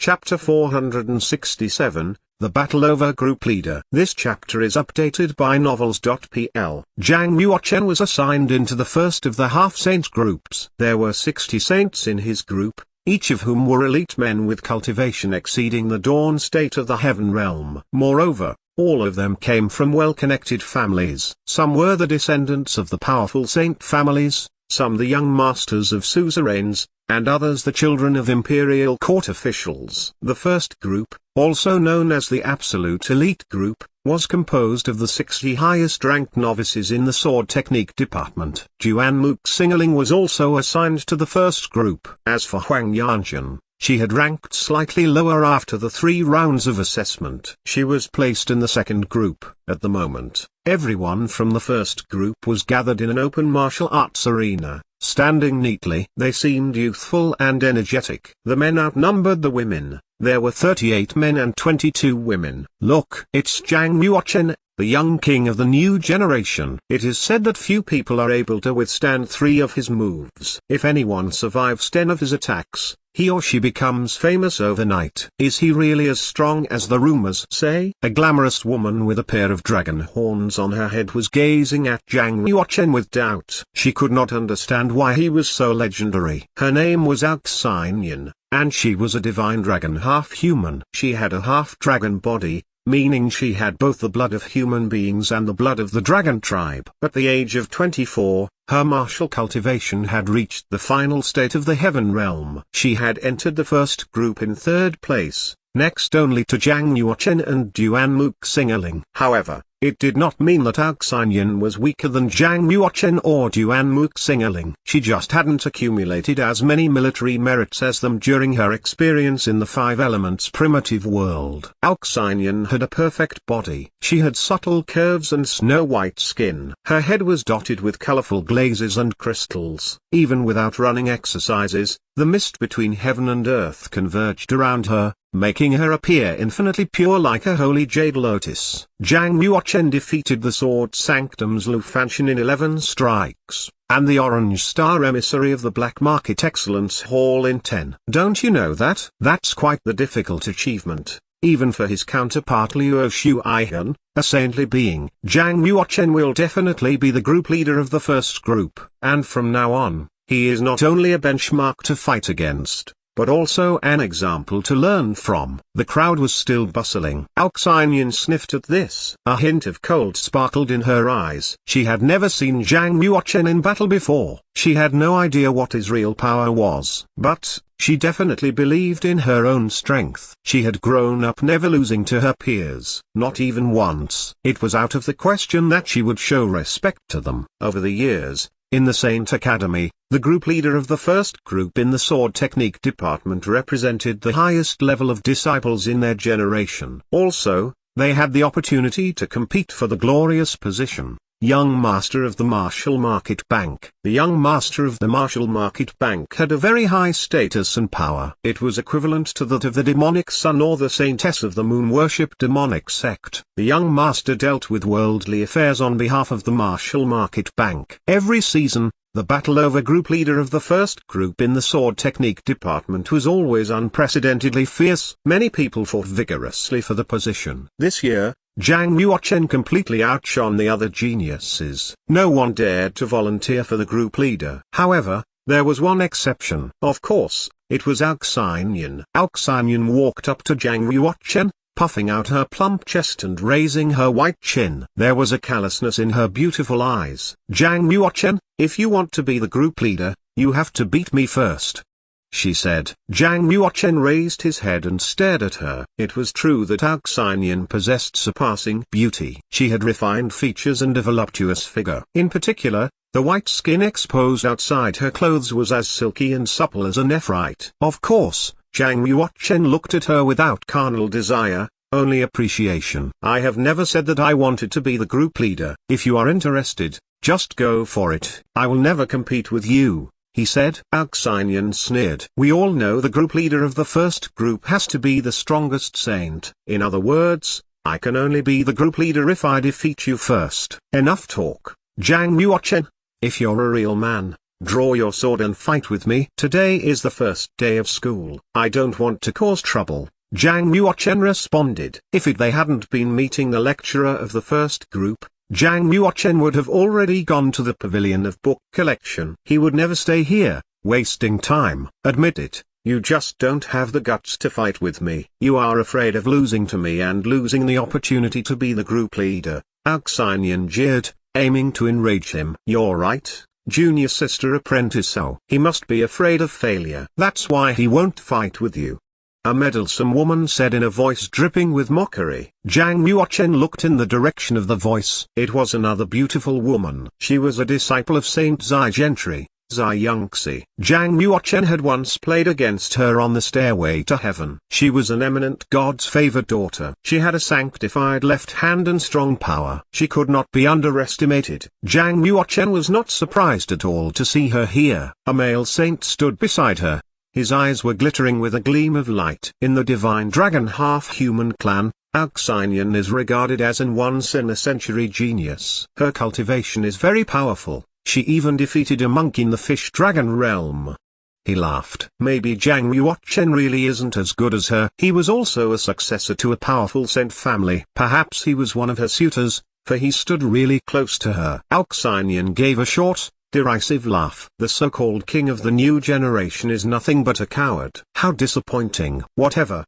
Chapter 467, The Battle Over Group Leader. This chapter is updated by Novels.pl. Zhang Yuochen was assigned into the first of the half-saint groups. There were 60 saints in his group, each of whom were elite men with cultivation exceeding the dawn state of the heaven realm. Moreover, all of them came from well-connected families. Some were the descendants of the powerful saint families, some the young masters of suzerains, and others the children of imperial court officials. The first group, also known as the Absolute Elite Group, was composed of the 60 highest-ranked novices in the sword technique department. Juan Muxingling was also assigned to the first group. As for Huang Yanjun, she had ranked slightly lower after the 3 rounds of assessment. She was placed in the second group. At the moment, everyone from the first group was gathered in an open martial arts arena, standing neatly. They seemed youthful and energetic. The men outnumbered the women. There were 38 men and 22 women. Look, it's Zhang Yuochen, the young king of the new generation. It is said that few people are able to withstand 3 of his moves. If anyone survives 10 of his attacks, he or she becomes famous overnight. Is he really as strong as the rumors say? A glamorous woman with a pair of dragon horns on her head was gazing at Zhang Yuochen with doubt. She could not understand why he was so legendary. Her name was Aoxinyan, and she was a divine dragon half-human. She had a half-dragon body, meaning she had both the blood of human beings and the blood of the dragon tribe. At the age of 24, her martial cultivation had reached the final state of the heaven realm. She had entered the first group in 3rd place, next only to Zhang Yuochen and Duan Muxingling. However, it did not mean that Aoxinyan was weaker than Zhang Yuochen or Duan Muxingling. She just hadn't accumulated as many military merits as them during her experience in the 5 elements primitive world. Aoxinyan had a perfect body. She had subtle curves and snow-white skin. Her head was dotted with colorful glazes and crystals. Even without running exercises, the mist between heaven and earth converged around her, making her appear infinitely pure like a holy jade lotus. Zhang Yuochen defeated the Sword Sanctum's Lu Fanxian in 11 strikes, and the Orange Star emissary of the Black Market Excellence Hall in 10. Don't you know that? That's quite the difficult achievement, even for his counterpart Luo Shuaihan, a saintly being. Zhang Yuochen will definitely be the group leader of the first group, and from now on, he is not only a benchmark to fight against, but also an example to learn from. The crowd was still bustling. Aoxinyan sniffed at this. A hint of cold sparkled in her eyes. She had never seen Zhang Yuochen in battle before. She had no idea what his real power was. But, she definitely believed in her own strength. She had grown up never losing to her peers. Not even once. It was out of the question that she would show respect to them. Over the years, in the Saint Academy, the group leader of the first group in the sword technique department represented the highest level of disciples in their generation. Also, they had the opportunity to compete for the glorious position, Young Master of the Martial Market Bank. The Young Master of the Martial Market Bank had a very high status and power. It was equivalent to that of the demonic sun or the saintess of the moon worship demonic sect. The Young Master dealt with worldly affairs on behalf of the Martial Market Bank. Every season, the battle over group leader of the first group in the sword technique department was always unprecedentedly fierce. Many people fought vigorously for the position. This year, Zhang Yuochen completely outshone the other geniuses. No one dared to volunteer for the group leader. However, there was one exception. Of course, it was Aoxinyan. Aoxinyan walked up to Zhang Yuochen, puffing out her plump chest and raising her white chin. There was a callousness in her beautiful eyes. Zhang Yuochen, if you want to be the group leader, you have to beat me first, she said. Zhang Yuochen raised his head and stared at her. It was true that Aoxinyan possessed surpassing beauty. She had refined features and a voluptuous figure. In particular, the white skin exposed outside her clothes was as silky and supple as a nephrite. Of course, Zhang Yuochen looked at her without carnal desire, only appreciation. I have never said that I wanted to be the group leader. If you are interested, just go for it. I will never compete with you, he said. Aoxinyan sneered. We all know the group leader of the first group has to be the strongest saint. In other words, I can only be the group leader if I defeat you first. Enough talk, Zhang Yuochen. If you're a real man, Draw your sword and fight with me. Today is the first day of school. I don't want to cause trouble, Zhang Yuochen responded. If they hadn't been meeting the lecturer of the first group, Zhang Yuochen would have already gone to the pavilion of book collection. He would never stay here, wasting time. Admit it, you just don't have the guts to fight with me. You are afraid of losing to me and losing the opportunity to be the group leader, Alcyonian jeered, aiming to enrage him. You're right, junior sister apprentice. So he must be afraid of failure. That's why he won't fight with you, a meddlesome woman said in a voice dripping with mockery. Zhang Yuochen looked in the direction of the voice. It was another beautiful woman. She was a disciple of Saint Zai Gentry, Zai Yongxi. Zhang Yuochen had once played against her on the stairway to heaven. She was an eminent god's favored daughter. She had a sanctified left hand and strong power. She could not be underestimated. Zhang Yuochen was not surprised at all to see her here. A male saint stood beside her. His eyes were glittering with a gleam of light. In the Divine Dragon half-human clan, Alcyonian is regarded as an once-in-a-century genius. Her cultivation is very powerful. She even defeated a monk in the Fish Dragon realm. He laughed. Maybe Zhang Yuochen really isn't as good as her. He was also a successor to a powerful saint family. Perhaps he was one of her suitors, for he stood really close to her. Alcyonian gave a short, derisive laugh. The so-called king of the new generation is nothing but a coward. How disappointing. Whatever.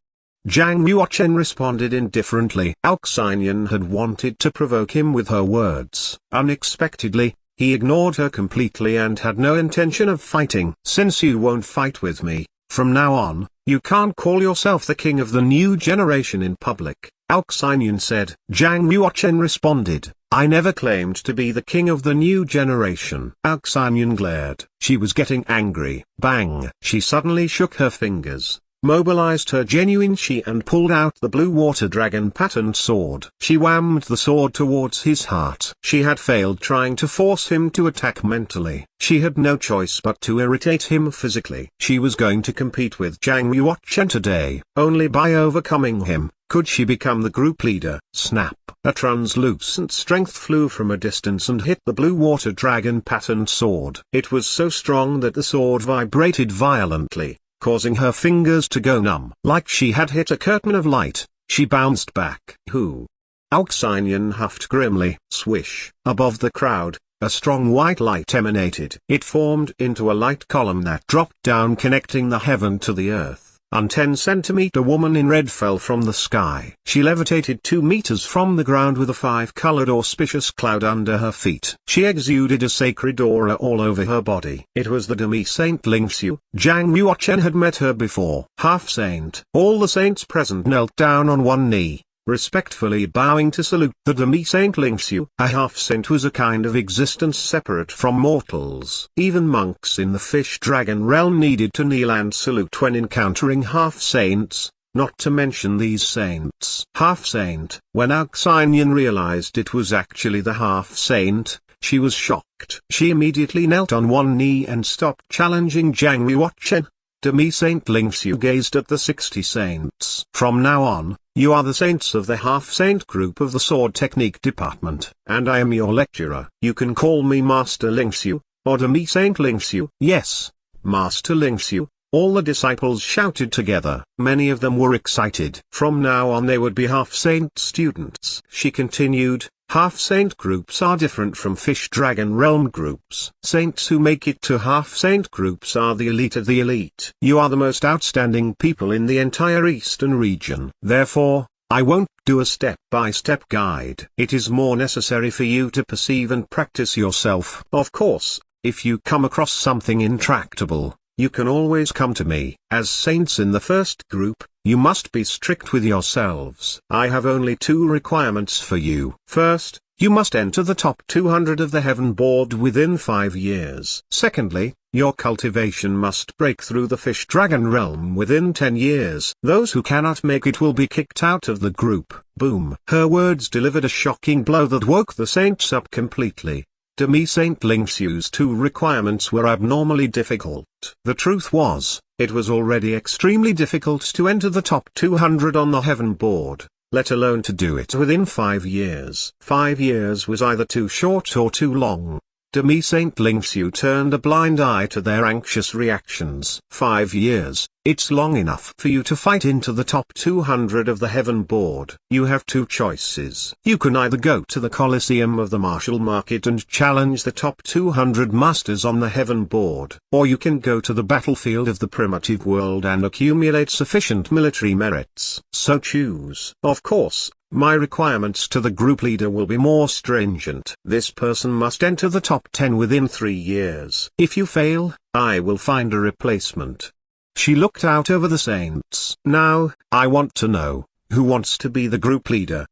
Zhang Yuochen responded indifferently. Alcyonian had wanted to provoke him with her words. Unexpectedly, he ignored her completely and had no intention of fighting. Since you won't fight with me, from now on, you can't call yourself the king of the new generation in public, Alcyonian said. Zhang Yuochen responded, I never claimed to be the king of the new generation. Alcyonian glared. She was getting angry. Bang! She suddenly shook her fingers, mobilized her genuine chi and pulled out the blue water dragon patterned sword. She whammed the sword towards his heart. She had failed trying to force him to attack mentally. She had no choice but to irritate him physically. She was going to compete with Zhang Yuochen today. Only by overcoming him could she become the group leader. Snap! A translucent strength flew from a distance and hit the blue water dragon patterned sword. It was so strong that the sword vibrated violently, causing her fingers to go numb. Like she had hit a curtain of light, she bounced back. Who? Alcyonian huffed grimly. Swish! Above the crowd, a strong white light emanated. It formed into a light column that dropped down, connecting the heaven to the earth. A 10-centimeter woman in red fell from the sky. She levitated 2 meters from the ground with a 5-colored auspicious cloud under her feet. She exuded a sacred aura all over her body. It was the demi-saint Lingxiu. Zhang Yuochen had met her before. Half-saint. All the saints present knelt down on one knee, respectfully bowing to salute the demi-saint Lingxiu. A half-saint was a kind of existence separate from mortals. Even monks in the fish dragon realm needed to kneel and salute when encountering half-saints, not to mention these saints. Half-saint. When Alcyonian realized it was actually the half-saint, she was shocked. She immediately knelt on one knee and stopped challenging Zhang Yuochen. Demi-saint Lingxiu gazed at the 60 saints. From now on, you are the saints of the half-saint group of the sword technique department, and I am your lecturer. You can call me Master Lingxiu, or Demi-saint Lingxiu. Yes, Master Lingxiu, all the disciples shouted together. Many of them were excited. From now on they would be half-saint students. She continued, half-saint groups are different from fish dragon realm groups. Saints who make it to half-saint groups are the elite of the elite. You are the most outstanding people in the entire eastern region. Therefore, I won't do a step-by-step guide. It is more necessary for you to perceive and practice yourself. Of course, if you come across something intractable, you can always come to me. As saints in the first group, you must be strict with yourselves. I have only 2 requirements for you. First, you must enter the top 200 of the heaven board within 5 years. Secondly, your cultivation must break through the fish dragon realm within 10 years. Those who cannot make it will be kicked out of the group. Boom! Her words delivered a shocking blow that woke the saints up completely. Demi-saint Lingxiu's 2 requirements were abnormally difficult. The truth was, it was already extremely difficult to enter the top 200 on the heaven board, let alone to do it within 5 years. 5 years was either too short or too long. Demi Saint Lingxiu turned a blind eye to their anxious reactions. 5 years, it's long enough for you to fight into the top 200 of the Heaven Board. You have two choices. You can either go to the Colosseum of the Martial Market and challenge the top 200 masters on the Heaven Board, or you can go to the battlefield of the primitive world and accumulate sufficient military merits. So choose. Of course, my requirements to the group leader will be more stringent. This person must enter the top 10 within 3 years. If you fail, I will find a replacement. She looked out over the saints. Now, I want to know, who wants to be the group leader?